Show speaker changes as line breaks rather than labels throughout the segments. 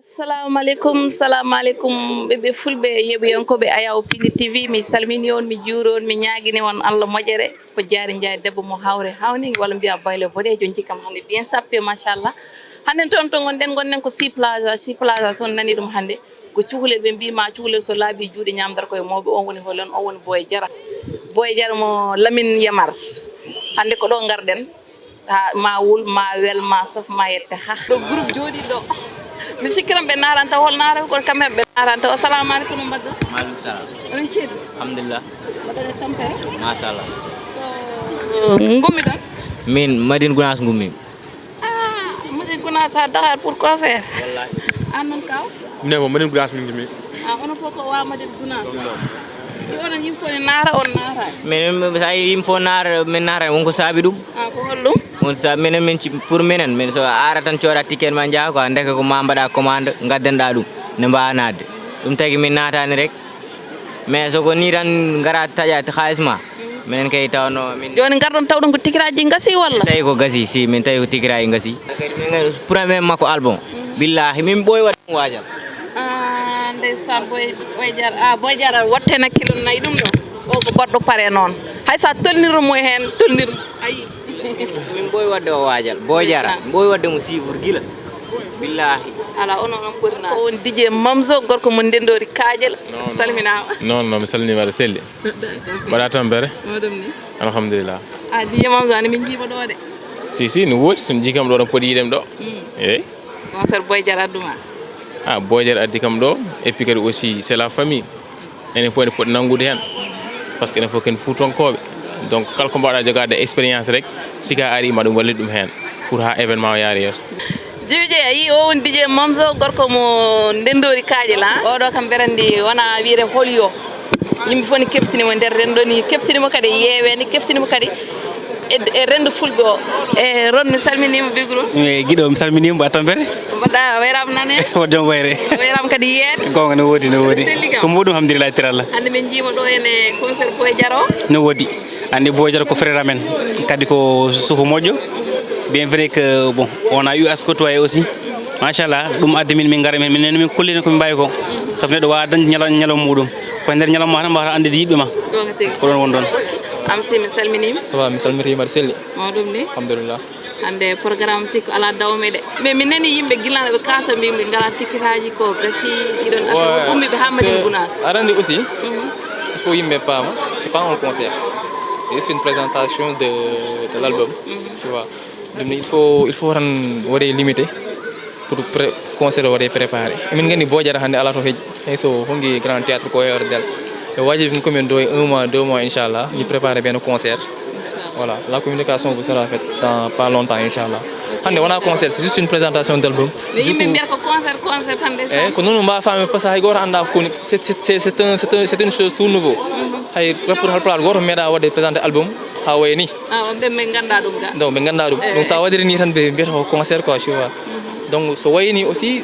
Assalamu alaikum ɓeɓe fulɓe yeɓoyankoɓe Ayaw Pindi TV mi salmini on mi juuri on mi ñaguini on Allah moƴƴere ko jaari jaari debbo mo hawre hawni walla mbiya bayle boɗejo jikkam hande bien sappé machallah hande toon gonnen ko Sea Plaza son nani ɗum hande ko cukalel ɓe mbima cukalel so laabi juuɗe ñamdata koye mawɓe on woni hollon on woni Boye Diara mo Lamine Yamar hande ko ɗo garɗen ha ma wul ma wel ma saf ma yette ha ɗo groupe jooɗi ɗo mi sikkiran ɓe naranta hol nara kono quand même ɓe naranta assalamu aleykum no mbaɗɗon
maaleykum salam
onon ceeɗu
alhamdulillah
waɗane tampere
machallah
gummi ɗon
min Madine Gounass gummi
Madine Gounass ha Dakar pour concert
wallahi
an noon kaw
minen mo Madine Gounass min gummi
onon fof ko wa Madine Gounass i onon yimɓe fof ne naara on naarani
min sa yimɓe fof naara min naara wonko saabi ɗum
ko hollum
on sa minen min pour minen min so ara tan coɗa ticket ma jaa quoi ndeka ko ma mbaɗa commande gaddanɗa ɗum ne mbawa nadde ɗum tagui min natani rek mais soko ni tan gara taƴa halis ma minen kay tawno min
joni garɗon taw ɗum ko tikiraji gasi walla
tawi ko gasi si min tawi ko tigiraji gasi kadi min gari premier makko album billahi min ɓooyi waɗi ɗum wajal
ndeysan Boye Diara watte hakkille nayyi ɗum ɗo o ko goɗɗo paare noon hay sa tolnirmo hen tolnirmo ayi
min ɓooyi wadde o wajal Boye Diara min ɓooyi wadde mo suivre gila billahi
ala onon on ɓurna o woni DJ Mamzo gorko mo ndendori Kaƴel salminama
non mi salminima aɗa selli mbaɗa tampere
moɗum ni
alhamdulillah
DJ Mamzo ani min jiima ɗo de
si no woɗi sono jii kam ɗo ɗon poɗi yiɗem ɗo eyyi
concert Boye Diara adduma
Boye Diara addi kam ɗo et puis kadi aussi c'est la famille enen fof ene poɗi nanggude hen par ce que enen fof ken Fuutankoɓe donc kala ko mbawɗa jogade expérience rek sika ari ma ɗum wallit ɗum hen pour ha événement o yaara yeeso
Djiby a yi o woni DJ Mamzo gorko mo ndendori Kaƴel oɗo kam berandi wona wiire holyo yimɓe fof ne keftinimo nder rendo ni keftinimo kadi yeewani keftinimo kadi e rendo fulɓe o e ron mi salminima bigro
guiɗo mi salminima mbaɗa tampere
mbaɗɗa wayrama nane
o joom wayre
wayrama kadi yeede
gonga no woodi ko muɗum hamdoulillahi tirallah
hande min jiima ɗo ene concert Boye Diara o
no woodi andi Boye Diara ko frère amen kadi ko suku moƴƴo bien vrai que bon on a eu à se côtoyer aussi machallah ɗum addi min gara min kullina komin mbawi ko saabu neɗɗo wawa dañde ñalawma muɗum koye nder ñalawma tan mbawata andede yiɗɓe ma
gonga tigui
ko ɗon woni ɗon
Amsi mi salminima
ça va mi salmitima aɗa selli
mawɗum ni
alhamdulillah
hande programme sikko ala dawme de mais min nani yimɓe guilnaɓe kaasa mbimi ngala ticketaji ko gasi iɗon affaire ummiɓe ha Madine Gounass
aɗa andi aussi il faut yimɓe paama c'est pas un concert c'est juste une présentation de l'album tu vois donc il faut tan waɗe limité pour concert o waɗe préparé emin gandi Boye Diara hande ala to heeƴi hay so hongi grand théâtre ko hewredel e wajibi commune do 1 mois 2 mois inchallah ñu préparer bien concert voilà la communication vous sera faite dans pas longtemps inchallah hande wona concert c'est juste une présentation d'album
mais yimɓe mbiyata ko concert hande
ko noonu mbawa faami par ce que hay goto anda koni c'est une chose tout nouveau hay rapport Halpulaar goto meeɗa wadde présenté album ha wayi ni
ɓe ganda ɗum ga
donc ɓe ganda ɗum donc sa waɗiri ni tan ɓe mbiyata ko concert quoi tu vois donc so wayni aussi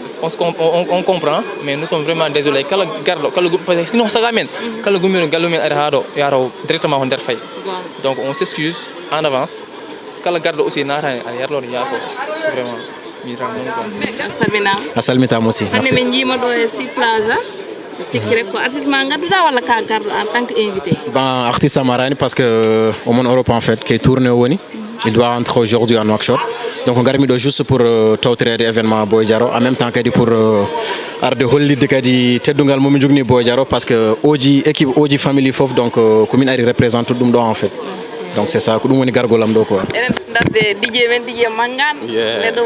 on comprend mais nous sommes vraiment désolés kala garɗo parce que sinon saga men kala gummino gallu men ari ha ɗo yaro directement ko nder fayi donc on s'excuse en avance kala garɗo aussi natani aɗa yarlode yaafo vraiment
a
salmitama aussi
hande min jiima ɗo e Sea Plaza sikki rek ko artiste ma gadduɗa walla ka garɗo en tant que invité
artiste amarani parce que Omon Europe en fait qui tourné woni il doit rentrer aujourd'hui à Nouakchott donc garmi ɗo juste pour tawtirede événement Boye Diara en même temps kadi pour arde hollidde kadi teddugal momin jogni Boye Diara parce que équipe oji family fof donc komin ari représente ɗum ɗo en fait donc c'est ça ko ɗum woni gargolam ɗo quoi
eɗen darde DJ men DJ Mangane neɗɗo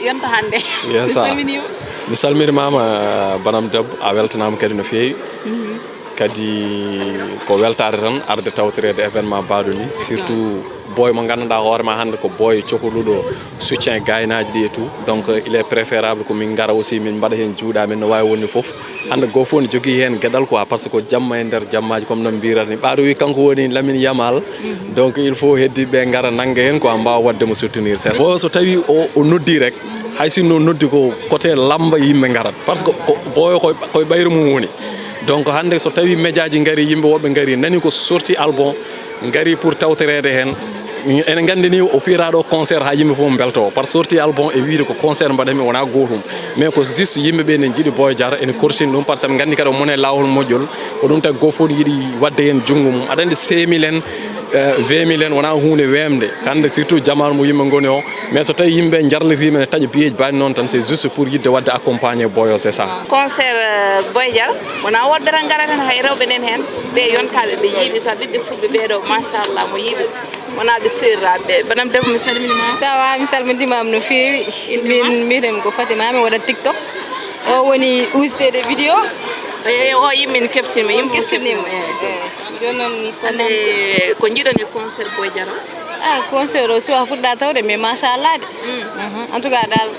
yonta hande salminima
mi salminimama banam debbo a weltanama kadi no fewi kadi ko weltade tan arde tawtirede événement baɗo ni surtout boy mo ganduɗa hoorema hande ko boy cohluɗo soutien gaynaji ɗi et tout donc il est préférable ko min gara aussi min mbaɗa hen juuɗamen no wawi wonni foof hande goto fof ne jogui hen gueɗal quoi par ce que jamma e nder jammaji comme noon mbirata ni ɓaɗo wi kanko woni Lamine Yamal donc il faut heddiɓe gara nangga hen quoi mbawa waddemo soutenir c'est bo so tawi o noddi rek hay sinno noddi ko côté lamba yimɓe garat par ce que boyo koye ɓayru mum woni donc hande so tawi médiaji gari yimɓe woɓɓe gari nani ko sorti album gari pour tawtorede hen enen gandi ni o fiiraɗo concert ha yimɓe fof belto par sortie album e wiide ko concert mbaɗami wona gotum mais ko juste yimɓeɓe ne jiiɗi Boy Diarra ene korsini ɗum par ce que ɓe gandi kadi o mone lawol moƴƴol ko ɗum tagi goto fof yiiɗi wadde hen junggo mum aɗa andi 5 000 en 20 000 en wona hunde wemde kande surtout jamanu mo yimɓe goni o mais so tawi yimɓe jarlitima ne taaƴa biyeji baɗi noon tan c'est juste pour yidde wadde accompagné Boy o c'est ça
concert Boy Diarra wona woɗɓe tan garata hen hay rewɓe nen hen ɓe yontaɓe ɓe yiiɓe sa ɓiɓɓe fulɓe ɓeɗo machallah mo yiiɓe wona ɓe serraɓe ɓe banam debbo mi salminima
ça va mi salminimama no fewi min mbiyetemi ko Fatima mi waɗat TikTok o woni usfede vidéo
o yimmin keftinima yimɓe
keftinima joni noon
ande ko jiiɗon e concert Boy Diarra
concert o suwa fuɗɗa tawde mais machallah de en tout cas dal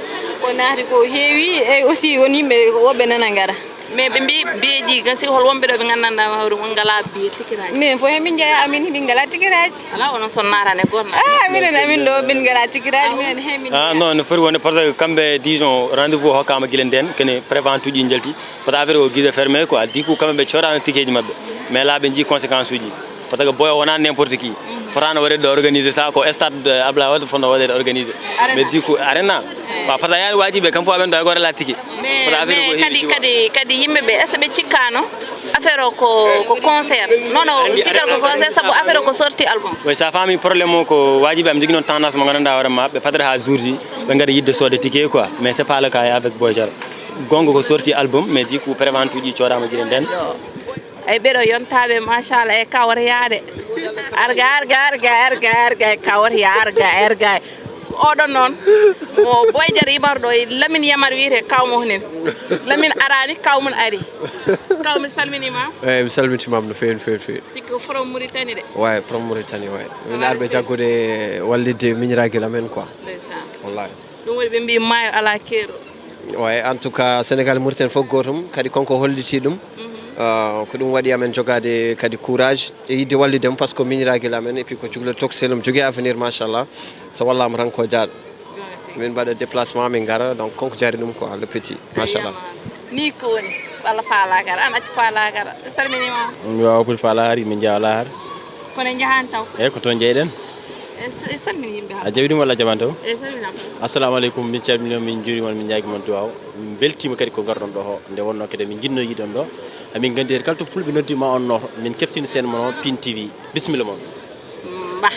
ko naati ko heewi e aussi won yimɓe woɓɓe nana gara
mais ɓe mbi biyeji gasi hol wonɓe ɗo ɓe gandanɗa mawɗo on ngala biye tikiraji
minen fof hemin jeeya amin min ngala tikiraji
ala onon son natane gorna
minen amin ɗo min ngala tikiraji minen hemin
non no foti wonde par ce que kamɓe disons rendez vous hokkama guila nden kene prévent uji jalti koto affaire o guide fermé quoi du coup kamɓe ɓe coɗano tikeji mabɓe mais là ɓe jii conséquence uji par ce que Boy wona n'importe qui fotano waɗede ɗo organisé ça ko stade Abdoulaye Wade fonno waɗede organisé mais du coup arena par ce que yaani wajiɓe kam fof aɓen ɗo e goto la tiki
mais kadi yimɓeɓe est ce que ɓe cikkano affaire o ko concert non o cikkata ko concert saabu affaire o ko sorti album
oui sa faami probléme o ko wajiɓe aɓe jogui noon tendance mo gandanɗa hoorema ɓe padata ha jour ji ɓe gaara yidde soode ticket quoi mais c'est pas le cas avec Boy Diarra gonga ko sorti album mais du coup prévente uji coɗama guila nden
ay ɓeɗo yontaɓe machallah e kawata yaade arga kawata arga oɗon noon mo Boy Diarra yimarɗo e Lamine Yamar wiyete kawmo honen Lamine arani kawmum ari kaw mi salminima
eyyi mi salmitimama no fewi no fewi
sikko from Mauritanie de
way from Mauritanie way min arɓe jaggude wallidde miñiraguel amen quoi wallahi
ɗum waɗi ɓe mbi maayo ala keero
way en tout cas Sénégal Mauritanie fof gotum kadi konko holliti ɗum ko ɗum waɗi amen jogade kadi courage e yidde wallidemo par ce que miñiraguel amen et puis ko cukalel tokselum jogui avenir machallah so wallama tan ko jaaɗo min mbaɗa déplacement min gara donc konko jaari ɗum quoi le petit machallah
ni ko woni walla falakara an accu falakara salminima
mi wawa pour falahari min jeeya lahar
kono jahani taw
eyyi ko toon jeyɗen
e salmini yimɓe
a jaɓi ɗum walla jaɓan taw
e salminama
assalamu aleykum min calminima min juurimon min jaagui duwaw min beltima kadi ko garɗon ɗo ho nde wonno kadi min jinno yiɗon ɗo amin gandi hen kala to fulɓe noddima on no min keftini sen moon Pin TV bisimilla moon
bah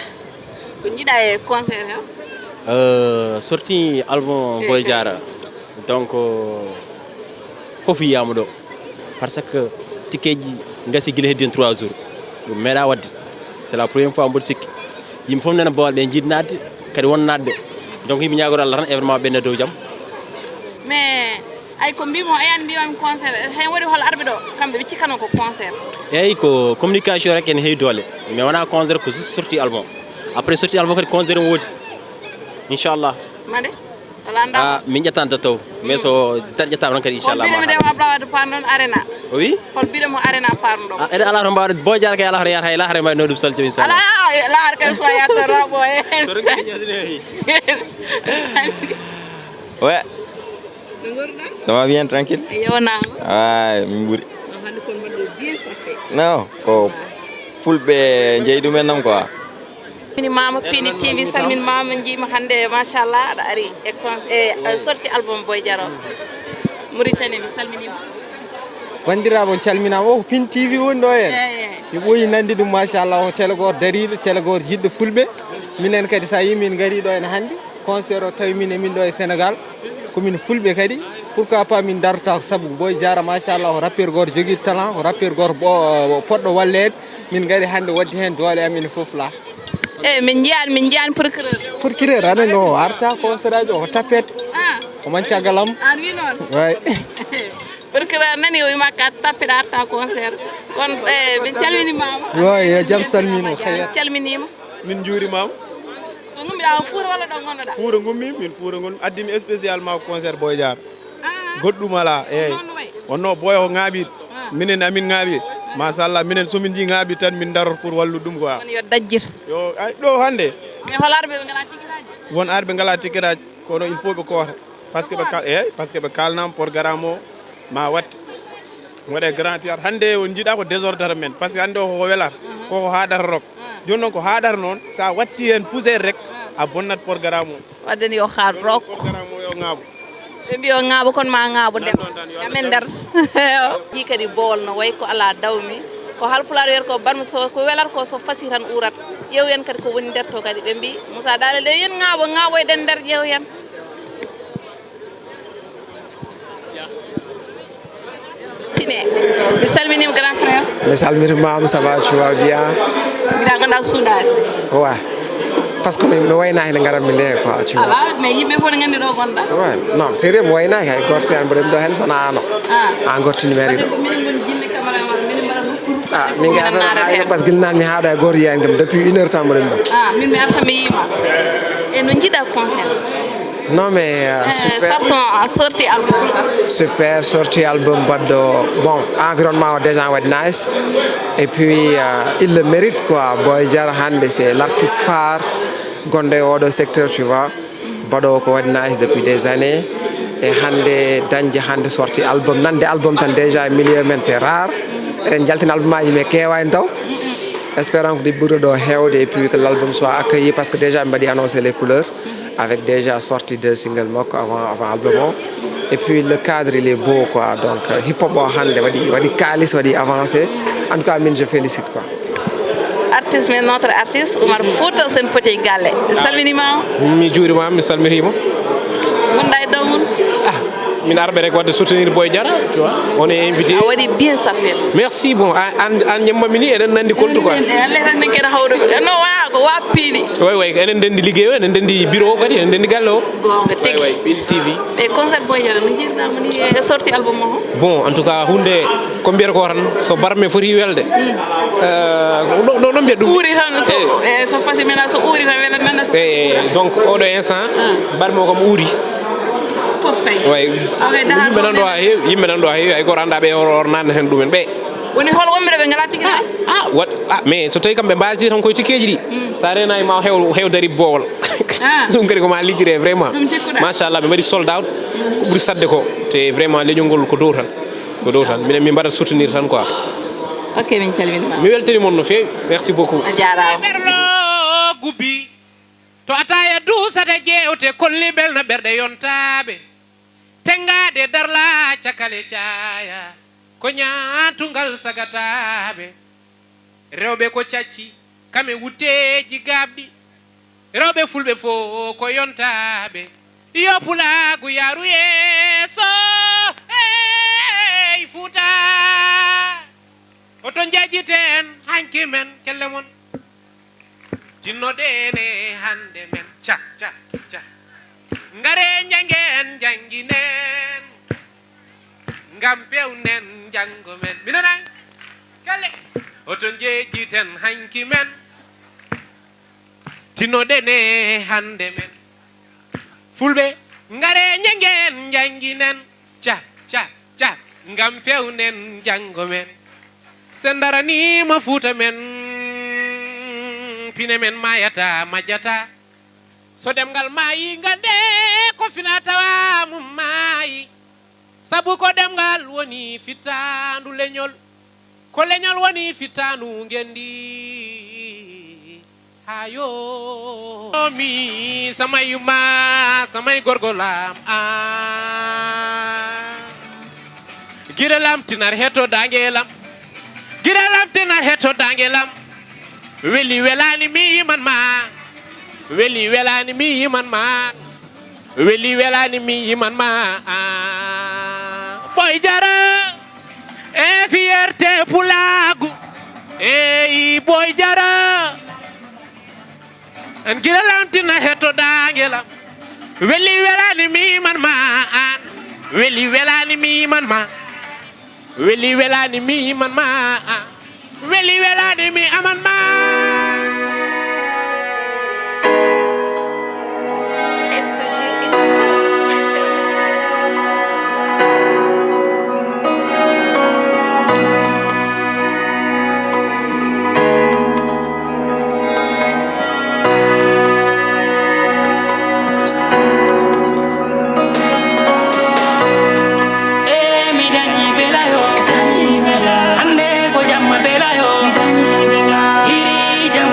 ko jiiɗa e concert he
sorti album Boy Diarra donc foof yiyama ɗo par ce que tikeji gasi guila heddi hen 3 jours ɗum meeɗa wadde c'est la première fois mboɗo sikki yimɓe foof nana bawal ɓe jiiɗi nadde kadi won nadde donc yimɓe ñagoto Allah tan événement ɓenne dow jaam
mais ay ko mbimo ayani mbimami concert hen waɗi hol arɓe ɗo kamɓe ɓe cikkano ko concert
eyyi ko communication rek ene heewi doole mais wona concert ko juste sorti album après sorti album kadi concert o woodi inchallah
made wala anda
min ƴettani dat taw mais so dat ƴettama tan kadi inchallah
ma biɗemo Abdoulaye Wade par noon arena
oui
hol biɗemo arena parno ɗo
eɗen ala to mbawde Boy Diarra kay ala hoto yahata hay lahare mbaɗi no ɗum saljo inchallah
ala lahar kay so yahata roɓo en
to rokki ñasine heewi
ouais ça va bien tranquille
yewnama
ay min ɓuuri
hande kon mbaɗɗo bien safe
non ko fulɓe jeeyi ɗumen nam quoi
mini mama Pin TV salmin mama jiima hande machallah aɗa ari e sorti album Boy Diarra Mauritanie mi salminima
bandiraɓe on calminama o ko Pin TV woni ɗo hen mi ɓooyi nande ɗum machallah o télé goto dariɗo télé goto jiɗɗo fulɓe minen kadi sa yi min gari ɗo hen hande concert o tawi min e min ɗo e Sénégal komin fulɓe kadi pourquoi pas min darata ko saabu Boy Diarra machallah ko rappeur goto jogui talent ko rappeur goto poɗɗo wallede min gari hande wadde hen doole amin foof la
eyyi min jiyani
procureur aɗa o arta concert aji o ko tapete o mancagalam
an wi noon
way
procureur nani o wima ka tappete arta concert kon min calminimama
yo jaam salmino hayat
calminima
min juurimama
ɗo gummiɗa Fouta walla ɗo gonnoɗa
Fouta gummi min Fouta gon addimi spécialement concert Boy Diarra goɗɗum ala eyyi wonno Boy o ŋaaɓi minen amin ŋaaɓi machallah minen somin ji ŋaaɓi tan min darot pour wallude ɗum quoi
yo dajjir
yo ay ɗo hande
mais hol arɓe ɓe ngala tikiraji
won arɓe ngala tikiraji kono il faut ɓe koota par ce que ɓe kalnama programme o ma watte waɗe grand théâtre hande on jiiɗa ko désordre men par ce que hande o koko welata koko haɗata rok joni noon ko haɗata noon sa watti hen poussiére rek a bonnat programme o
waddani yo haar rok
programme o yo ŋaabo
ɓe mbi o ŋaabo kono ma ŋaabo ndem amen nder ji kadi bool no way ko ala dawmi ko halpular wiyata ko barmi so ko welata ko so fasi tan urat ƴeewen kadi ko woni nder to kadi ɓe mbi Moussa Dale de yen ŋaaboyɗen nder ƴeewen mi salminima grand frère
mi salmitimama ça va tu vas bien
mbiɗa ganda suudade
ouais parce que mi wayna hene garatmi nde quoi tu vois
mais yimɓe fof ne gandi ɗo gonɗa
ouais non sérieux mi waynaki hay goto tan mboɗen ɗo hen sona ano an gottini mairie ɗo
minen goni jinne camaraman minen mbaɗa nokku
min ga par ce que guilnani mi haaɗo e goto yiyani kam depuis 1 heure tan mboɗen ɗo
min mi arta mi yiima e no jiiɗa concert
non mais super
sorti album
super sorti album badɗo bon environnement o déjà waɗi nice et puis il le mérite quoi Boy Diaro hande c'est l'artiste phare gonɗo e oɗo secteur tu vois baɗowo ko waɗi nice depuis des années et hande dañde hande sorti album nande album tan déjà milieu men c'est rare eɗen jaltina album aji mais kewani taw espérons que ɗi ɓuura ɗo hewde et puis que l'album soit accueilli parce que déjà mi mbaɗi annoncé les couleurs avec déjà sorti 2 singles makko avant album o et puis le cadre il est beau quoi donc hip hop o hande waɗi kalis waɗi avancé en tout cas min je félicite quoi
artiste mais notre artiste Oumar Fouta sen poti galle salminima
mi juurima mi salmitima
gonɗa e dow mum
min arɓe rek wadde soutenir Boy Diaro tu vois on est invité
a waɗi bien sappel
merci bon an ñammami ni eɗen nandi koltu quoi
alle tan nen kene hawruɓe no wona ko wa piini
way eɗen ndendi ligguey o eɗen ndendi bureau o kadi eɗen ndendi galle o
gonga tigi
way Pili TV
e concert Boy Diaro no jiiɗɗama ni e sorti album o
bon en tout cas hunde ko mbiyata ko tan so barme foti welde no mbiyat ɗum
ɓuuri tan so fasi mena so ɓuuri tan welat men
donc oɗo instant barme o kam uuri way yimɓe nan ɗo ha heewi hay goto annda ɓe or nanne hen ɗumen ɓe
woni hol wonɓe ɓe ngala tigi
mais so tawi kamɓe mbasi tan koye tikkeji ɗi sa renayi ma hew dari boowol ɗum kadi koma lijjire vraiment machallah ɓe mbaɗi sold out ko ɓuuri sadde ko te vraiment leñol ngol ko dow tan minen min mbaɗat soutenir tan quoi
ok min calminima
mi weltanimon no fewi merci beaucoup
a jarama
ɓerlo gubbi to ataya duusata jewte kolli belno ɓerɗe yontaɓe tengade darla cakale caya ko ñaatugal sagataɓe rewɓe ko cacci kame wutteji gabɗi rewɓe fulɓe fo ko yontaɓe yo pulagu yaru yeeso ey Fuuta oto jajjiten hanki men kelle mon jinnoɗene hande men ca ngare jangen janginen ngam pewnen jango men minana kale oton jejjiten hanki men tinnoɗene hande men fulɓe ngare jangen janginen ca ngam pewnen jango men sen daranima Fuuta men pine men mayata majjata so demgal maayi ngande ko fina tawa mum maayi sabu ko demgal woni fittandu leñol ko leñol woni fittandu ngendi hayo mi samay yuma samay gorgolam girelam tinar heto dangelam girelam tinar heto dangelam weli welani mi man ma weli welani mi man ma weli welani mi man ma Boy Diaro e fierté pulagu e Boy Diaro an girelantina heto dangelam weli welani mi man ma weli welani mi man ma weli welani mi man ma weli welani mi aman ma
Hande ko jamma bela yo, iri jamma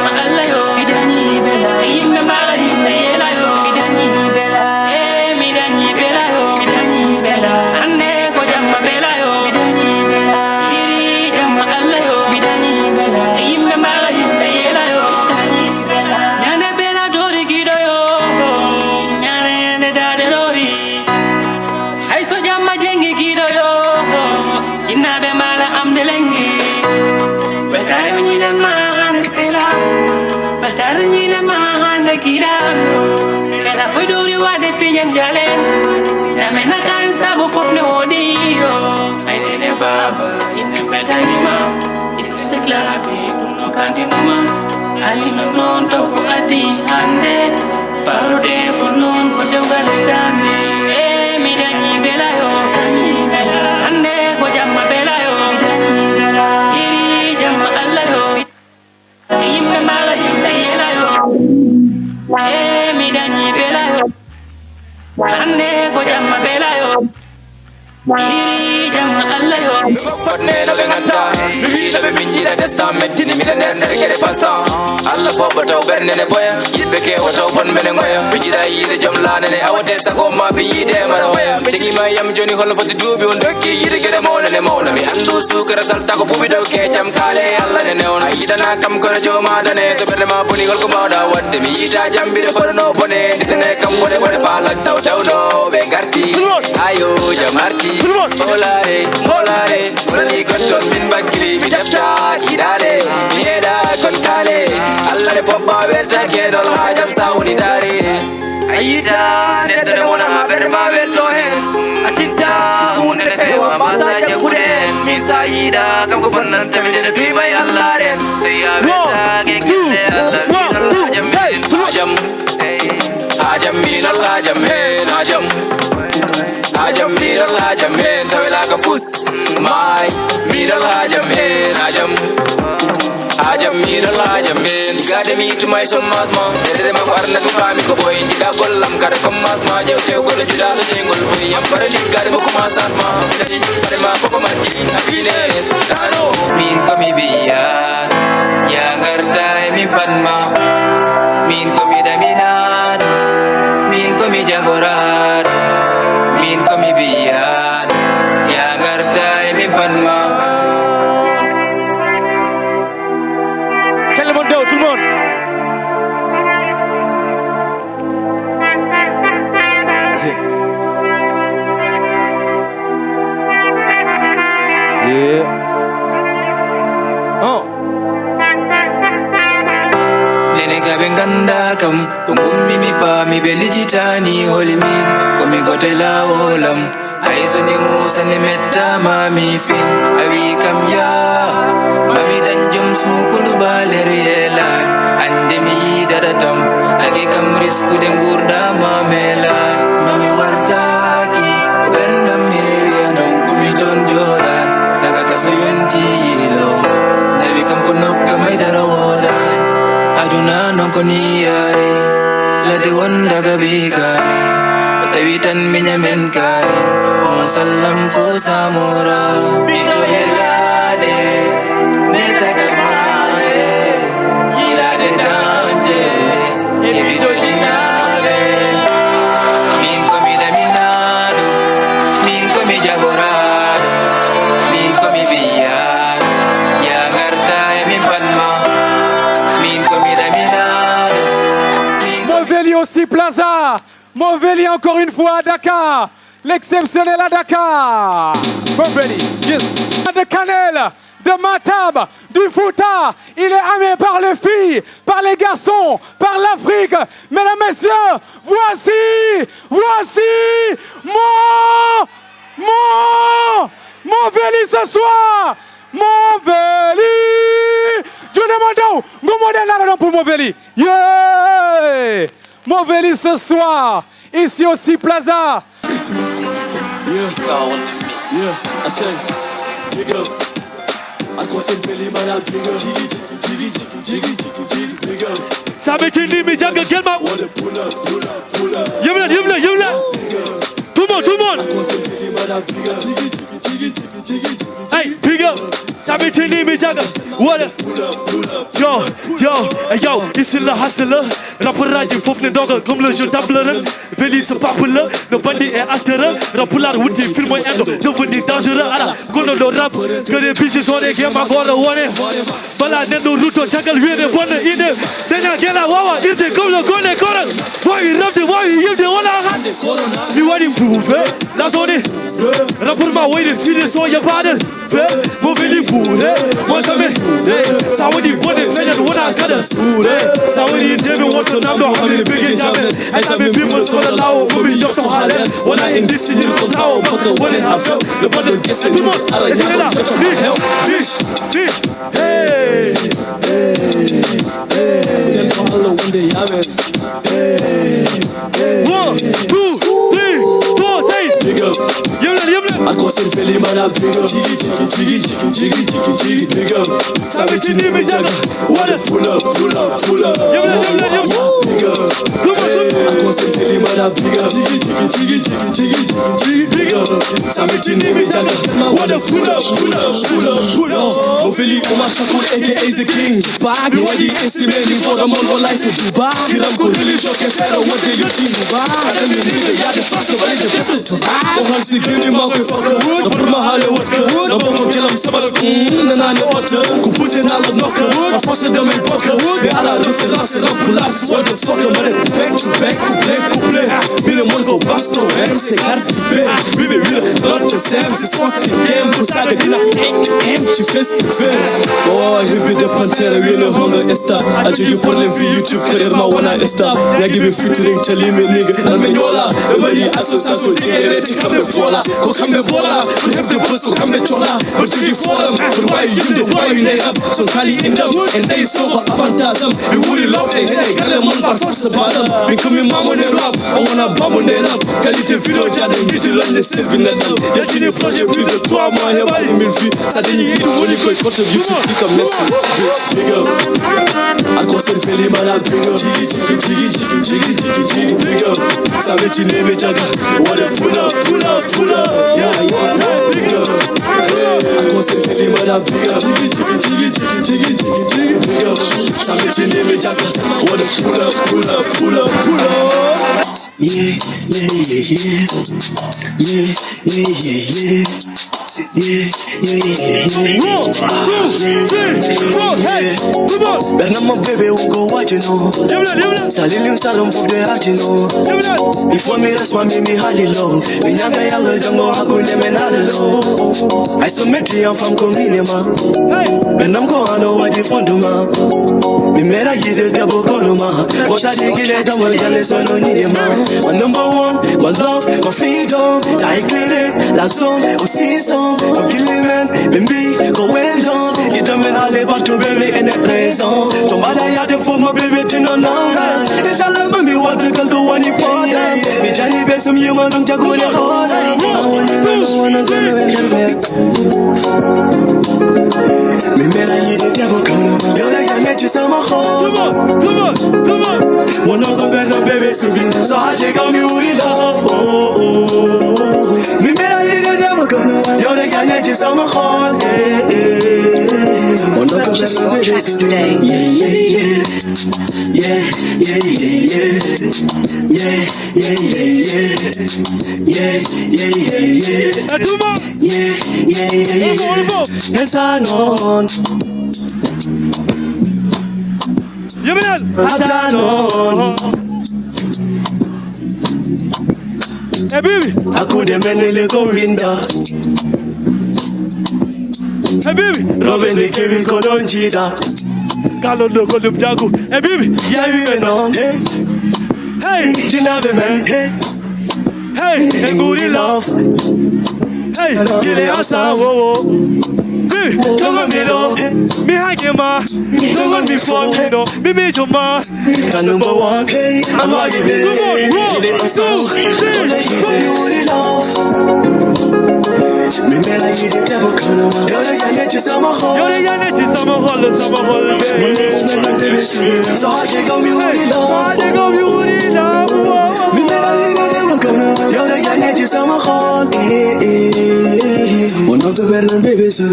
be mala am de lengi betare ni dan ma han sela betare ni dan ma han de kidano la podori wa de pijan jalen ya mena kan sabo fofne odio ay ne baba ine betani ma ine seklabi no kantino ma ali non to ko adi hande farude bonon ko dewgal dande mi dani bela yo dani bela hande ko jamma bela yo dani bela iri jamma alla yo yimbe mala yimbe yela yo mi dani bela yo hande ko jamma bela yo iri jamma alla yo
fotne no be nganta mi la be minjira desta mettini mi nder nder gere pasta alla fo bato berne ne boya yibbe ke wato bon mene ngoya bijira yide jom lane ne awate sako ma bi yide mara hoya cegi ma yam joni hol foti dubi on dokki yide gere mawna ne mawna mi andu sukara salta ko bubi daw ke jam kale alla ne neon ayida na kam ko joma dane so berne ma boni gol ko bawda wadde mi yita jambire for no bone dine kam bone bone falak taw taw no be garti ayo jamarti molare molare molli gonton min bakili mi defta idale mi heda kon kale alla ne fobba werta kedol hajam sawni dare ayita neddo ne wona berma werto hen atinta hunde ne fewa masa jagude min sayida kam ko bonnan tamide ne duy bay alla ren ya werta gekile alla min hajam hajam min hajam hen hajam hajam min hajam hen sawela ka fus mai min hajam hen hajam hajam min hajam hen gade mi to my son masma dede ma warna ko fami ko boy diga gollam kada ko masma jewte gol juda so jengol boy yam parali gade ko ma sasma dadi bare ma ko ma ji happiness dano min ko mi biya ya garta mi padma min ko mi daminad min ko mi jagorat min ko mi biya ya garta mi padma.
Quel monde tout le monde. Yeah. Oh.
Nene gabe ganda kam tungummi mi pa mi be lijitani holimin ko mi gotela wolam aizo ni musa ni metta mami fin awi kam ya mami dan jom su kundu baler yela ande mi dada tam lagi kam risku de ngurda mamela mami wartaki berna mi wianon kumi ton joda sagata so yonti lo nabi kam ko nokka mai dara woda aduna non ko niyari lade wonda gabigari tawitan minyamen kari musallam fo samura mito helade neta jamate hilade danje ebito jinabe min ko mi daminado min ko mi jagorado min ko mi biyan ya garta e min padma min ko mi daminado
Montpellier aussi Plaza. Montpellier encore une fois à Dakar. L'exceptionnel à Dakar. Montpellier, yes. De Canel, de Matab, du Fouta. Il est aimé par les filles, par les garçons, par l'Afrique. Mesdames, messieurs, voici Montpellier ce soir. Montpellier. Je demande où pour Montpellier. Yeah. Montpellier ce soir, ici aussi Plaza.
Yeah, I say, big up. I call some Philly, man, I'm big up. Jiggy, big up.
Sabetini, mi jungle, get my.
Pull up.
You là. Tout le monde. Hey, big up. Sabetini, mi jungle. What up? Yo, ici le hustler. Rappeur du fauve ne dogue comme le jeu d'Ablerin. Belly se papule, le bandit est atterreur. Rappeur Woody, film endo, devenu dangereux. Alors, qu'on le rap, que les bitches sont des gamins à voir le one. Voilà, Nendo Ruto, Jungle, lui, de bonne idée. Dena Gela, Wawa, il était comme le Gone Corona. Why you love the why you the one I had? You want to prove it? That's on it. Rappeur ma way, the feeling so your body. food, moi jamais. Ça veut dire bon des fêtes, on a qu'à de sourd. Ça veut dire David Watson, I'm not having a big jamais. I have been people so that now, for me, you're from Harlem. When I in this city, you're now, but I wouldn't have felt the bottle gets in the dish. Hey, hey, one day, hey, 1, 2, 3, 4, say, big up. I call some Philly man, I'm big up. Jiggy, big up. Savage in the jagger. What a pull up. Big up. Hey, I call some Philly man, I'm big up. Jiggy, big up. Savage in the jagger. What a pull up. Mon Philly, on m'a chapeau, aka the king. Bag, no idea, it's the man for the money, license to buy. Kiram ko religion, can fero, what day you team to buy. I don't need it, yeah, the first of all, it's the best to buy. Oh, I'm sick, give me my fucker. Na burma hale watka. Na boko kilam sabar. Na nani otter. Kupuze na la knocker. Na force de men poker. De ala reference, rap pull up. What the fuck, man, back to back, couple. Bine mon go basto, c'est cartivé. Bibi, not the same, c'est fucking game. Kusaga dina, empty face to face. Oh, he be the pantera, we no hunger, esta. I do you problem for YouTube, career, ma wana esta. Ya give me featuring, tell me nigga, na menyola. Nobody association, tigere, come bola. Ko come bola, ko have the bus, ko come chola. But you give for them, but why you the why you name up? So Kali in them, and they sober phantasm. You would love they head, gale mon par force about them. Me come mama on the rap, I wanna bomb on the rap. Qualité vidéo, j'ai des vidéos, on les save in them. Y'a des projets plus de 3 mois, y'a pas les 1000 vues. Ça dénigre le money, quoi, quand tu YouTube, clique comme merci. Big up. I call some Philly man, I'm big up. Jiggy, big up. Ça met une name jagger. What a pull up. Yeah, big up. I call some Philly man, I'm big up. Jiggy, big up. Ça met une name jagger. What a pull up. Yeah.
Bernard, my baby, who go what you know. Salim Salam for the heart, you know. Before me, rest my mimi, highly low. Me nyanga yanga jango, hakune menalo. I submit to you from Cominima. When I'm going on, what you found, ma. Me mera yide double coloma. What I dig in a double jealous on Nima. My number one, my love, my freedom. I clear it, la song, or season. I'm killing man, baby, go well done. You don't mean I live to baby in the prison. Somebody had the phone, my baby, to no none. Inshallah, me what to go on for them. Me Johnny Best, some human don't go to hold. I wanna go in the back. Me mera yide double coloma. You're the young to some home. Come on. Wanna go back, no baby, so I take on me with it love. Oh. Me mera yide double coloma. You're the young to some home.
Purchase your tracks today.
Yes, I know.
Hey, baby.
I couldn't manage go in there.
Hey, baby.
Loving the Kiwi Kodonjida.
Galondo Kodum Jago. Hey, baby.
Yeah, you know. Hey, Jinave man.
Hey, good love. Hey, get it outside. Don't on me low. Me hang ma. Don't on me for me no. Me me to ma.
Number one. Hey, I'm like it. Get it outside. Good love. Me mela yide devil kana ma. Yore yanechi sama hol. So I take on me with love. Me mela yide devil kana ma. Yore yanechi sama hol. One of the better baby so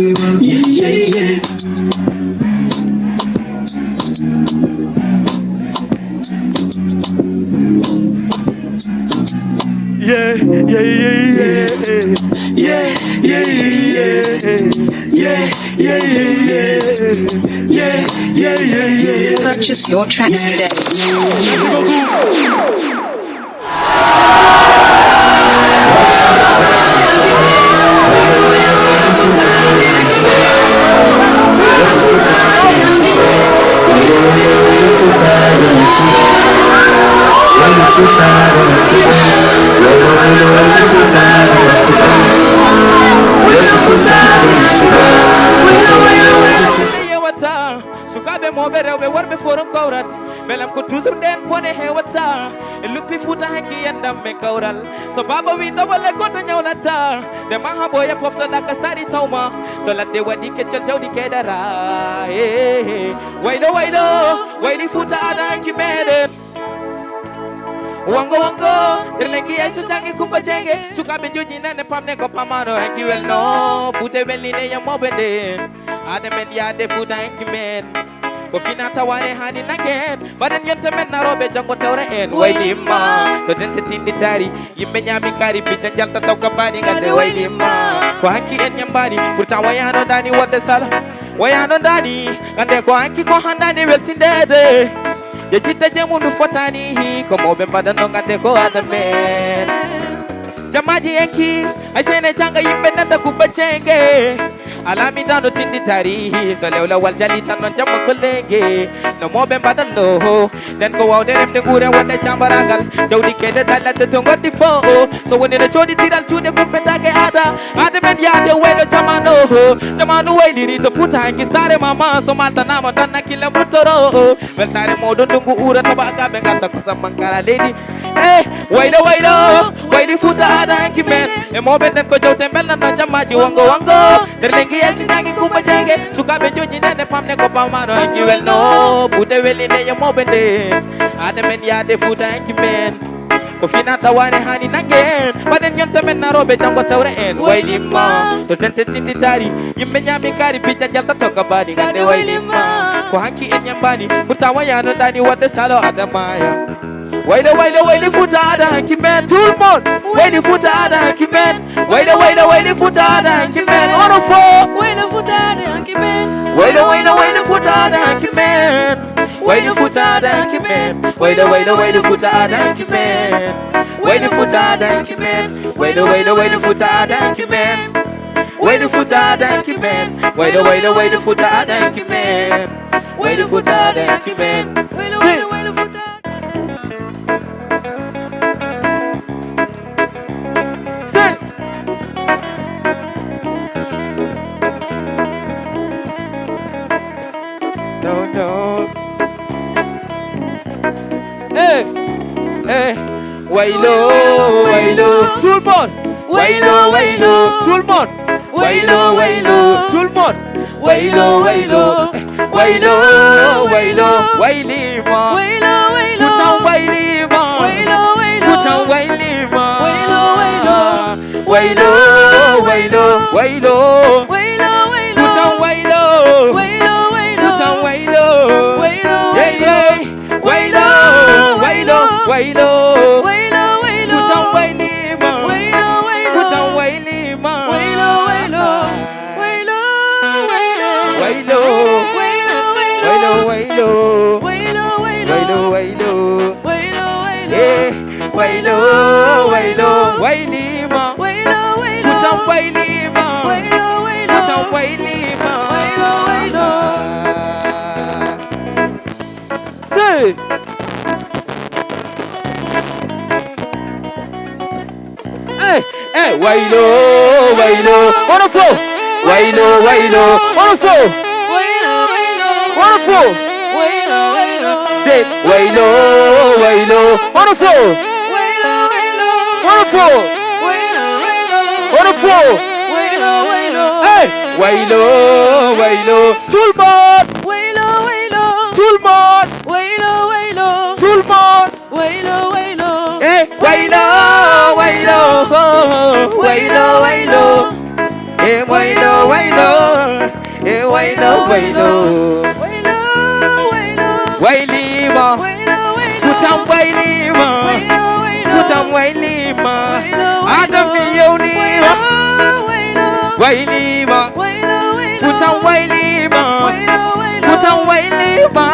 yeah.
Purchase your tracks today.
Fulbe moɓe rewɓe worɓe foron kawrat belam ko toujours nden pone hewata e luppi Fuuta hanki yendam me kawral so baba wi ɗoɓole goto ñawlata nde maha boya poftoɗa ka stari tawma so ladde waɗi keccel jawdi keɗara waylo waylo wayli Fuuta aɗa hanki meɗen Wango wango, derlengi ay sujangi kumba jenge Sukaɓe joji nane pamne ko pamano hanki welno Fuuta welline ya moɓe Ade men yade Fuuta hanki men Ko fina taware hani nangen Baden yonte men naroɓe jango tawra en Waylima, to dente tindi tari Yimɓe ñami kari pita jalta taw kabani Gande waylima, ko hanki en ñambani Pourtant wayano dani wadde sala Wayano dani, gande ko hanki ko handani welsindede Je jitta jemundu fotani ko moɓe mbaɗanno gande ko adamen jamaji enki ay sene janga yimɓe nanda kubba cenge alami dano tindi tarihi so lewla wal jali tan non jamma kollenge no moɓe mbaɗanno nden ko wawde remde guure wonde cambaragal jawdi kede dalladde to goɗɗi fo so woni no coɗitiral cuuɗe kumpetake aada men yaade waylo jamanu wayliri to Fuuta hanki sare mama so maltanama tan nakkille muttoro weltare moɗon ndungu urata bagaɓe garta ko sammankara leydi waylo waylo wayli Fuuta aɗa hanki men e moɓe nden ko jawte belnanno jammaji wango wango nder lengi yesisagi kumba jenge sukaɓe joƴi nene pamne ko pamano hanki welno Fuuta welline e moɓe nden aɗa men yaade Fuuta hanki men ko fina tawane hani nangen baden yonta men naroɓe jango tawra en waylima to tente tindi tari yimɓe ñami kari pijja jalta tokka baɗi gande waylima ko hanki en ñambani pourtant wayano dani wadde salo adamaya waylo waylo wayli Fuuta aɗa hanki men tout le monde wayli Fuuta aɗa hanki men waylo waylo wayli Fuuta aɗa hanki men ono fo waylo Fuuta aɗa hanki men waylo waylo wayli Fuuta aɗa hanki men wayli Fuuta aɗa hanki men waylo waylo wayli Fuuta aɗa hanki men wayli Fuuta aɗa hanki men waylo waylo wayli Fuuta aɗa hanki men wayli Fuuta aɗa hanki men waylo waylo wayli Fuuta aɗa hanki men wayli Fuuta aɗa hanki men waylo waylo wayli Fuuta Waylo, waylo, tout le monde. Waylo, waylo, tout le monde. Waylo, waylo, tout le monde. Waylo, waylo, waylo, waylo, waylima. Waylo, waylo, Fuuta waylima. Waylo, waylo, Fuuta waylima. Waylo, waylo, waylo, waylo, waylo, waylo, waylo, Fuuta waylo. Waylo, waylo, Fuuta waylo. Waylo, waylo, waylo, waylo, waylo. Waylo, waylo, waylima. Waylo, waylo, Fuuta waylima. Waylo, waylo, Fuuta waylima. Waylo, waylo. Say. Waylo, waylo, ono fo. Waylo, waylo, ono fo. Waylo, waylo, ono fo. Waylo, waylo. Say, waylo, waylo, ono fo. Waylo, waylo, tout le monde. Waylo, waylo, tout le monde. Waylo, waylo, tout le monde. Waylo, waylo, waylo, waylo, waylo, waylo, waylo, waylo, waylo, waylo, waylima. Fuuta waylima. Fuuta waylima. Adam yownima. Waylima. Fuuta waylima. Fuuta waylima.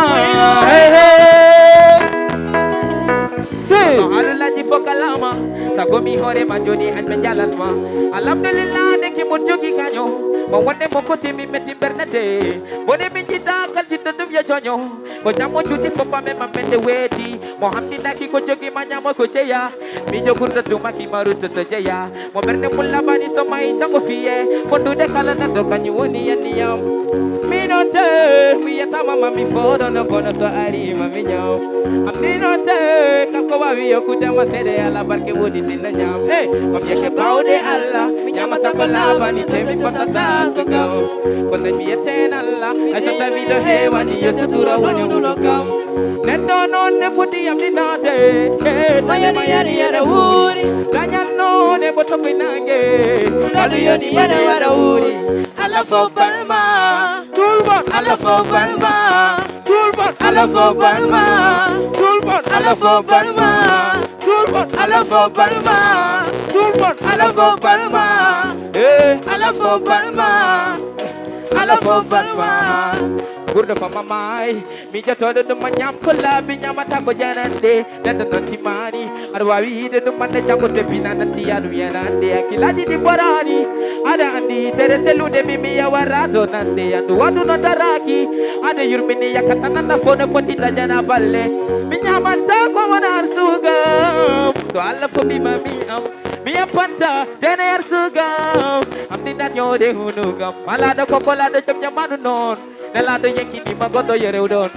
Alulaji fokalama sagomi hore majoni en be jalatma alhamdulillah de ki mon jogi kanyo mo wonde mo koti mi metti bernade bone mi jida kal ci dum ya jonyo ko jamo juti ko pame ma mende wedi mo hamdi daki ko jogi ma nyamo ko ceya mi jogurda tuma ki maruta to jaya mo berne mulla bani so mai tango fiye fondude kala na do kanyu woni yaniyam mi note mi yata mama mi fodo no kono so ari mami nyaw mi note kako wa wi yokuta ma sede ala barke wodi tinna nyam hey mam yeke bawde alla mi nyamata ko labani te mi kota sa so kam kono mi yeten alla asata mi do hewani yosutura woni ulo kam nendo non ne foti am dinade mayani yari yara wuri danyano ne boto pinange kalu yoni yara wara wuri ala fo palma tulbon ala fo palma tulbon ala fo palma tulbon ala fo palma tulbon ala fo palma tulbon ala fo palma ala fo palma ala fo palma Gurda pa mamai mi jatodo dum nyam kola bi nyamata ko janande danda nanti mani arwa wi de dum mande jangote binanati adu yanande akiladi di borani ada andi tere selude mimi ya warado nande andu wadu no taraki ada yurmini yakatana na fone foti dajana balle mi nyamata ko wanar sugam so alla fo bi mami am mi apanta tener sugam am dinat nyode hunugam malada ko kolada cham jamanu non Belada yenki di magodo yere udon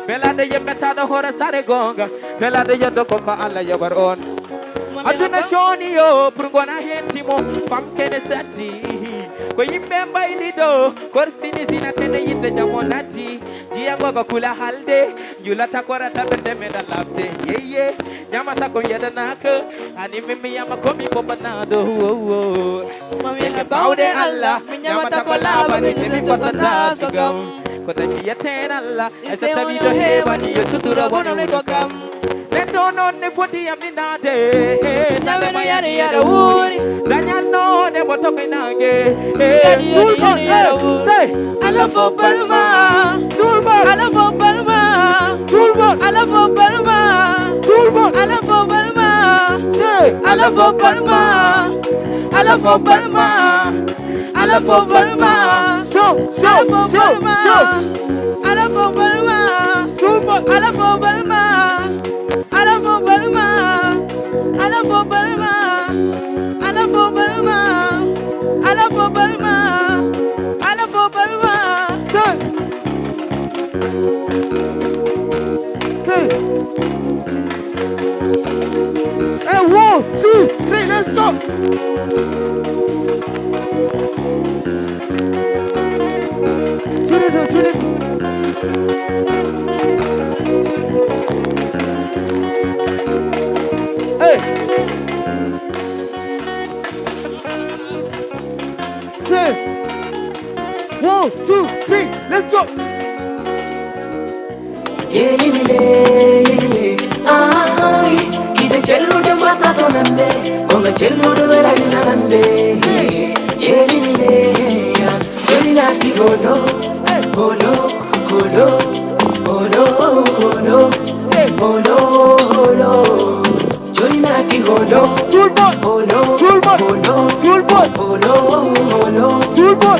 Belada yemeta do hora sare gonga Belada yodo koko alla yabar on Aduna choni yo prungona hentimo pam kene sati Ko yimbe mbayli do korsini sina tene yidde jamonati Dia gogo kula halde Yulata korata berde meda labde Yeye Nyamata ko yeda naka Ani mimi yama komi bobanado Mami yeke baude alla Nyamata ko labani temi kotata sogam Kota dia tenalla esa tabido hewani yosutura bono ne kokam Nendo non ne foti aminade Nyaweno yare yara wuri Danyano ne boto kinange Tulbon yara wuri Ala fo palma Tulbon Ala fo palma Tulbon Ala fo palma Tulbon Ala fo palma Ala fo palma Ala fo palma Ala fo palma Ala fo palma Ala fo palma Ala fo palma Ala fo palma Ala fo palma Ala fo palma Ala fo palma Ala fo palma Hey, 1, 2, 3, let's go! Hey! Say 1, 2, 3, let's go!
Ay, kita cellude mata to nande, konga cellude verani nande. Yerile, joli lati golo, golo, golo, golo, golo, golo, golo. Joli lati golo, golo, golo, golo,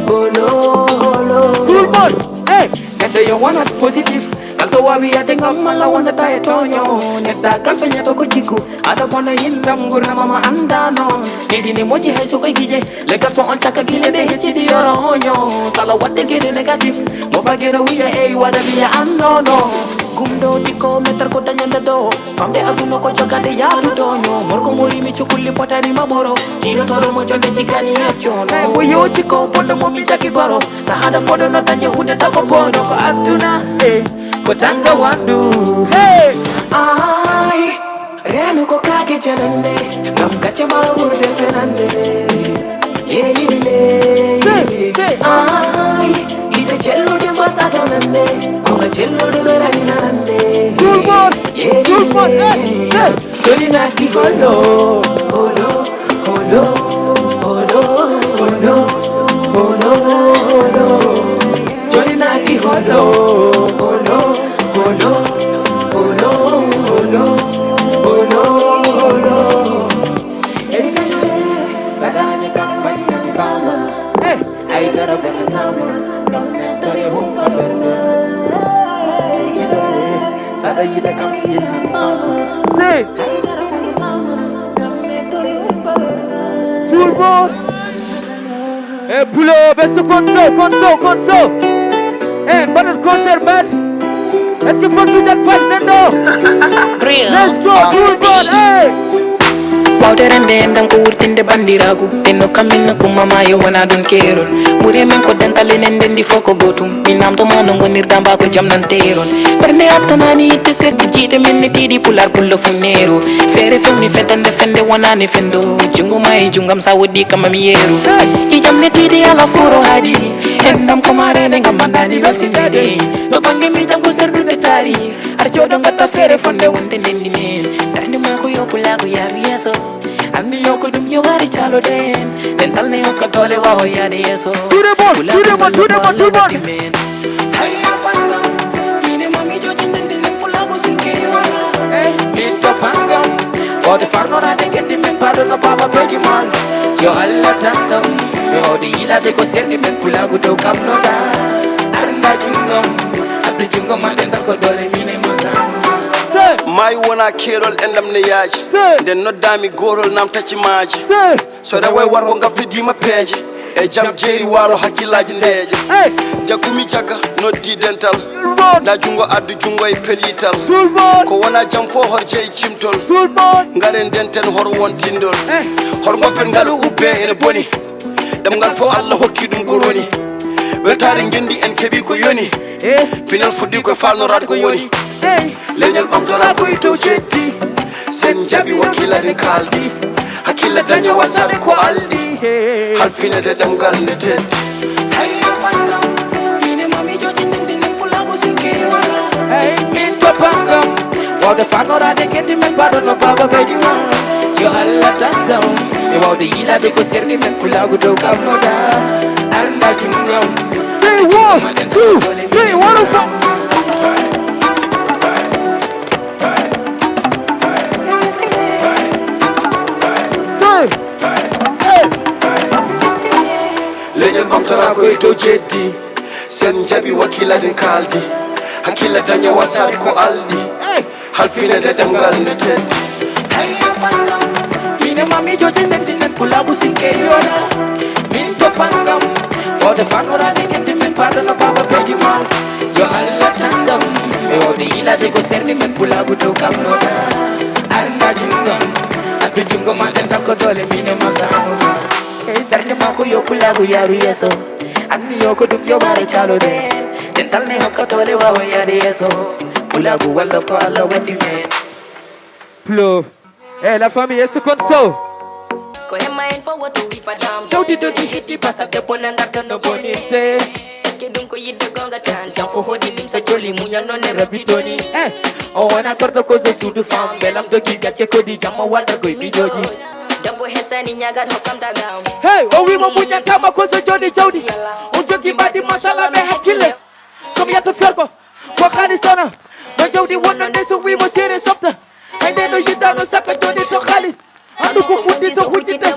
golo, golo.
Hey, and you wanna positive. Kalto wabi ate ngamala wanda tae tonyo Neta kalfanya toko jiku Ada pona hindam gurna mama andano Nidi ni moji hai soko gije Lekas po on chaka gile de hichi di oro honyo Sala wate gire negatif Moba gire uya ei wada biya anono Gumdo diko metar kota nyanda do Famde aguno ko joka de yaru tonyo Morko muri mi chukuli potari mamoro Jiro toro mojo de chikani echono Uyo chiko pondo momi chaki baro Sahada fodo no tanje hunde tako pono Ko abduna Kotanga wandu hey
Ay Renu ko kake janande Ngam kache mabur de senande Yelile Ay Kita cello de mata donande Konga cello de berani nanande Yelile Koli naki golo Golo Golo Golo Golo Golo Golo Joli naki golo Golo Golo, golo, golo, golo, golo. Sagani kambay na fama. Ay dara benatama. Gametare humpa berna. Sada yida kampi na fama. Say. Ay dara benatama.
boy. Hey, pull up, best conso. Hey, battle concert, man. Let's get first with that fight, Nando. Let's go, Turban, hey.
Wawterande endam ko wurtinde bandiragu denno kamminna ko mama yo wona don kerol buri men ko dentale nen dendi foko gotum min namto mano gonirda ba ko jamnanteron berne attanani itte serdi jide men tidi pular pullo funero fere femni fedande fende wona ne fendo jungo mai jungam sa wodi kama mi yeru i jamne tidi ala furo hadi endam ko mare ne ngamandani wasindade do bangi mi jam ko serdu de tari ar jodo ngata fere fonde wonde dendi men darde ma ko yopula ko yaru yeso Ami yoko dum yo wari chalo den dental ne yoko dole wawo yade yeso Tudemon Haya pandam Mine mami joji nende pula ko sinke yola Minto pangam Ode farnora de gedi men pado no baba peji man Yo alla tandam Yo di ila de ko serni men pula ko do kam no da Arna jingom Abdi jingom ma dental ko dole mine masama
Mai wona kerol endam ne yaaji den noddami gorol nam tacci maaji so da way wargo ngafidima peeje e jam jeri walo hakkillaji ndeje jaggumi jagga noddi dental na jungo addu jungo e pelital ko wona jam fo hor jeyi cimtol ngaren denten hor wontindol hor goppen ngal ubbe ene boni dam ngal fo Allah hokki dum ko roni weltare ngendi en kebi ko yoni pinal fuddi ko falnorade ko woni leñol ɓamtora koye dow jeddi sen jaɓi wakiladen kaldi hakkille daña wasade ko aldi halfinede ɗemgal ne teddi
Haya pandam Mine mami joji nende pula ko sinke yola
Min to pangam Wawde farnorade gedi men baɗo no baba beji man
Yo alla tandam Mi wawde yilade ko serni men pula ko dow kam no da Arna jingam
Say 1, 2, 3, 1,
leñol ɓamtora koye dow jeddi sen jaɓi wakiladen kaldi hakkille daña wasade ko aldi halfinede ɗemgal ne teddi
Haya pandam Mine mami joji nende pula ko sinke yola Min to pangam Wawde farnorade gedi men pado no baba peji man Yo alla tandam Mi wawde yilade ko serni men pula ko dow kam no da Arna jingam Abdi jungo ma dental ko dole mine masama darde mako yokulago yaru yeso anni yoko dum yo bare chalo de dental ne hokka tole wawa yade yeso pulago walla ko Allah wadi men
Plo la famille est conso
ko hema en fo woto wi fadam
jawdi dogi hiti pasta de bonanda no bonite
eske dum ko yidde gonga tan jam fo hodi lim sa joli munyal non ne rabitoni
o wana kordo ko se sudu fam belam dogi gatche ko di jamma wanda koy mi joji
Dabo hesani nyagat hokam dagam
Hey, we mo munya kama ko so jodi jawdi on jogi badi mashallah me hakkille som yato ferko ko khani sana no jawdi wonno ne so wi mo sere softa ay de no yidano saka jodi to khalis andu ko futti to hujjite 2 1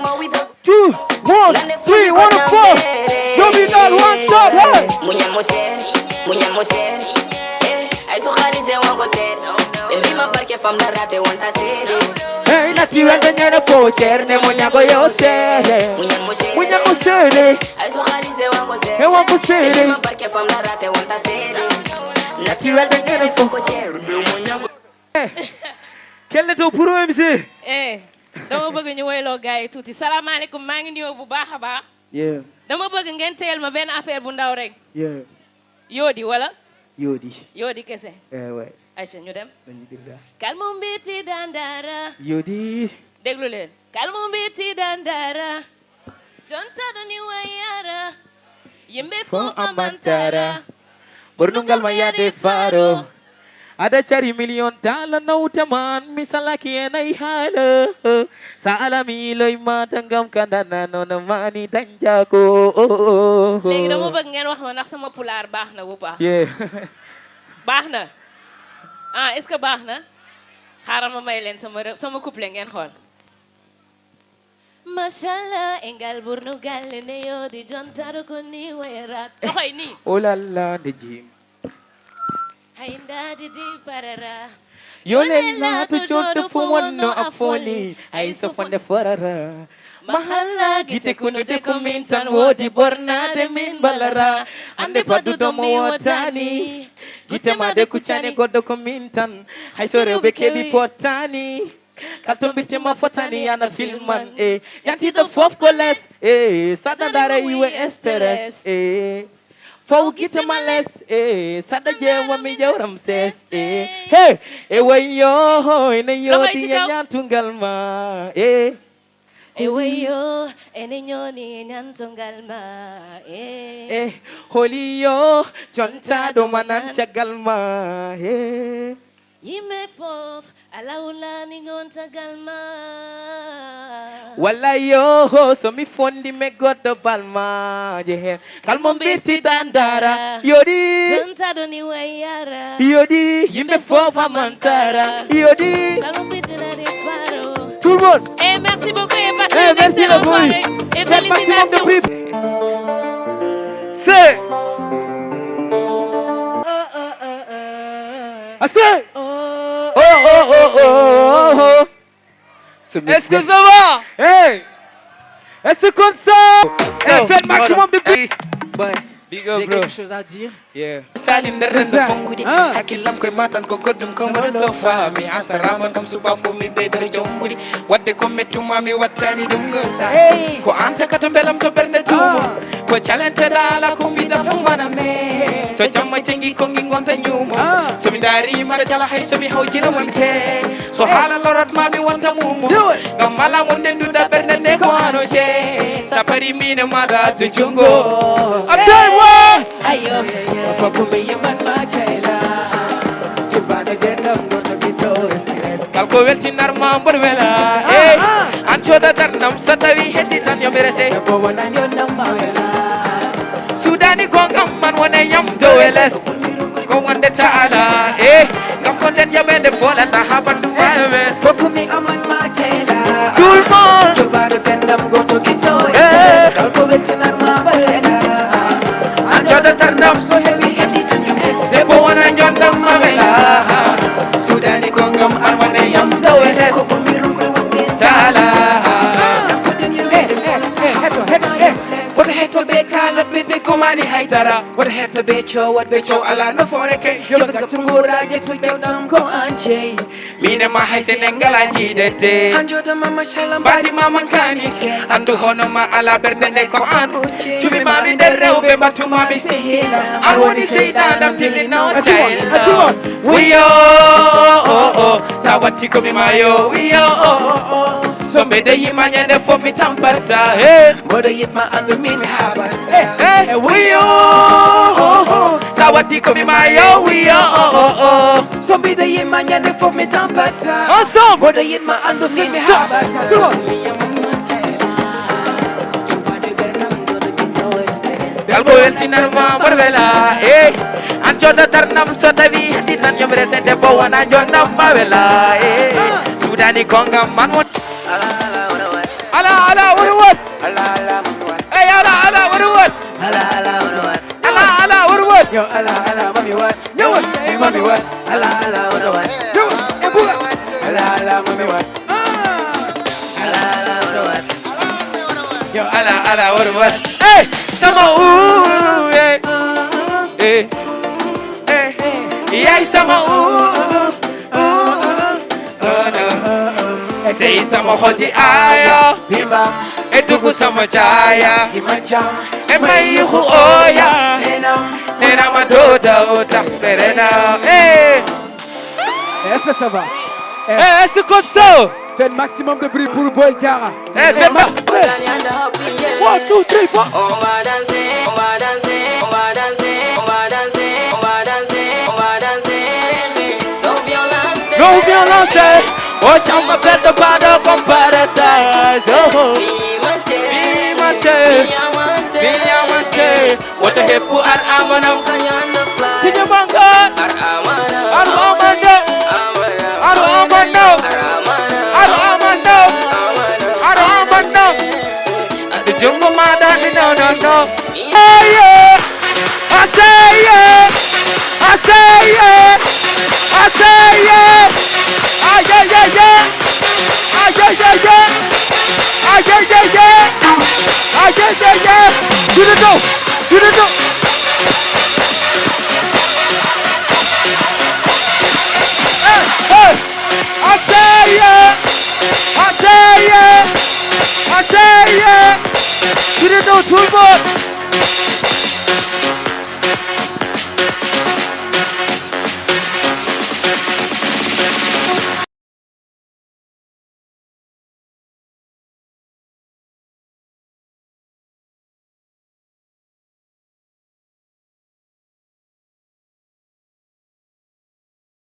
3 1 4 dominal one top hey
munya mo sere ay so khalis e won ko sere e mi ma barke fam da rate wonta sere
Hey, nati wende nyene fo cherne munyago yo sere Munya mo sere
ay so khalis e won ko sere
e won ko sere
e mi ma barke fam da rate wonta sere
nati wende nyene fo ko cherne munyago Kelle to pour MC
dama bëgg ñu wayloo gars yi tuuti salaamaaleykum maa ngi nuyoo bu baax a baax dama bëgg ngeen teyel ma benn affaire bu ndaw rek yoodi wala yoodi kese Aïcha ñu dem kalmu mbiti dandara
yodi
déglu leen kalmu mbiti dandara jonta dani wayara yimbe fo amantara
bornungal mayade faro ada cari million tala no taman misalaki enai hala sa alami loy matangam kandana no mani tanjako
léegi dama bëgg ngeen wax ma ndax sama pulaar baax na bu baax baax na est-ce que baax na xaaral ma may leen sama couple ngeen xool mashallah engal burnu galle ne yo di jontar ko ni wayrat doxay ni
oh la la de jim
hay ndadi di parara
yo le la to joddo fu wonno afoni ay so fonde farara mahalla gite kunude ko min tan wodi bornade min balara ande padudo mo wotani gite made kuccani goddo ko min tan hay so rewbe kebi potani kalton bitti ma fotani ana filman yanti do fof ko les sada dare iwe stress faw gite ma les sada jewa mi jawram ses hey wayo ene yodi nyantungal ma
Eweyo, ene nyoni nyantongal ma.
Holiyo, jonta do manan jagal ma.
Yime fof, alaula ni gonta galma.
Wala yo, so mi fondi me godo balma. Kalmon bisi dandara. Yodi,
jonta do ni wayara.
Yodi, yime fof amantara. Yodi,
kalmon bisi na de faro.
Tout le monde.
Et merci beaucoup et passez une excellente soirée. Et félicitations.
C'est. Assez. Oh.
Est-ce que ça va?
Hey. Est-ce qu'on ça? Fais le maximum de bruit.
Big up,
J'ai
bro.
quelque chose à dire.
Yeah.
Salim da renda fongudi hakilam koy matan ko goddum ko mo sofa mi asaraman kam suba fo mi be dara jombudi wadde ko mettuma mi wattani dum gonsa ko anta kata belam to bernde tumo ko chalente dala ko mi da fu mana me so jamma jengi ko ngi gonta nyumo so mi dari mara jala hay so mi hawjira wonte so hala lorot ma mi wonta mumo gam mala mon den duda bernde ne ko ano je sapari mi ne maga to jungo ayo Fakumbe yaman machaila Jubane dendam gono bito stress Kalko welti narma borwela Ancho da darnam satawi hedi tan yomirese Ko wana yonam mawela Sudani kongam man wana yam doweles Ko wande taala Kam konden yamende fola tahabandu wawe Fakumi aman machaila Tout le monde Jubane dendam gono bito stress Kalko welti narma borwela Ancho da darnam so Debo wana njondam mawela Sudani kongam arwane yam doweles Tala What a heto be kalat bebe komani haitara What a heto be cho what be cho ala no foreke Yoga kapungura getu jodam ko anje Mine ma haise nengala jidete Anjo da mama shalam badi mama kanike Andu hono ma ala berdene ko an uche Sumi mami derre ube batu mami sehila Arwani sheidan dam tili no child We Sawati komi mayo We Sombe de yimanya ne fof mi tampata Bodo yitma andu min mi habata We Sawati komi mayo We Sombe de yimanya ne fof mi tampata Ensemble Bodo yitma andu min mi habata Kalbo weltinar ma borwela Ancho da tarnam so tawi hedi tan yomre se debbo wana jondam mawela Sudani kongam man won Ala what Hey ala what Ala what Yo ala mami what Yo hey mami what Ala what Yo ala mami what Ala what Yo ala what Hey sama Yeah sama Say sama hoti ayo Bimba Etuku sama chaya Imajam Emayihu oya Nena madoda ota Perena
Est-ce que ça va?
Est-ce que ça?
Faites le maximum de bruit pour Boy Jara.
Faites 1, 2, 3, 4
On va danser, on va danser, on va danser, on va danser, on va danser, on va danser.
No violence. Oh, chama preta para comparadise. Oh, Minha mante. What a hepu ar amanam. Tinya bangga. Ar amanda. The jungle mother, no. Hey, yeah. I say yeah. Ah, yeah. I tell ya, you don't know too much.